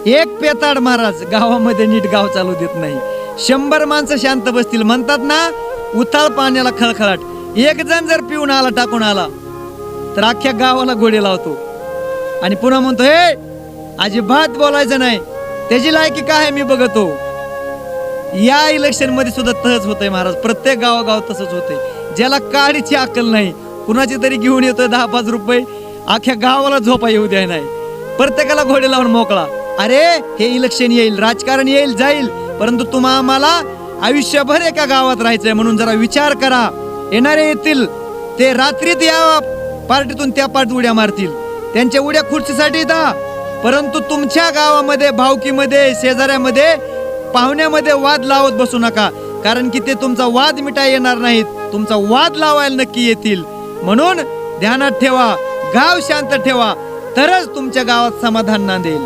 एक पेताड महाराज गावामध्ये नीट गाव चालू देत नाही. 100 माणसं शांत बसतील. म्हणतात ना, उथाळ पाण्याला खळखळाट. एक जण जर पिऊन आला, टाकून आला, तर अख्ख्या गावाला घोडे लावतो आणि पुन्हा म्हणतो, हे अजिबात बोलायचं नाही, त्याची लायकी काय आहे मी बघतो. या इलेक्शन मध्ये सुद्धा तसंच होतंय महाराज. प्रत्येक गावागाव तसंच होतंय. ज्याला काडीची अक्कल नाही, कुणाची तरी घेऊन येतोय 10-5 रुपये, अख्ख्या गावाला झोपा येऊ द्या नाही, प्रत्येकाला घोडे लावून मोकळा. अरे हे इलेक्शन येईल, राजकारण येईल जाईल, परंतु तुम्हा आम्हाला आयुष्यभर एका गावात राहायचंय. म्हणून जरा विचार करा. येणारे येतील ते रात्रीत या पार्टीतून त्या पार्टीत उड्या मारतील, त्यांच्या उड्या खुर्चीसाठी येतात, परंतु तुमच्या गावामध्ये, भावकीमध्ये, शेजाऱ्यामध्ये, पाहुण्यामध्ये वाद लावत बसू नका. कारण की ते तुमचा वाद मिटाय येणार नाहीत, तुमचा वाद लावायला नक्की येतील. म्हणून ध्यानात ठेवा, गाव शांत ठेवा, तरच तुमच्या गावात समाधान नांदेल.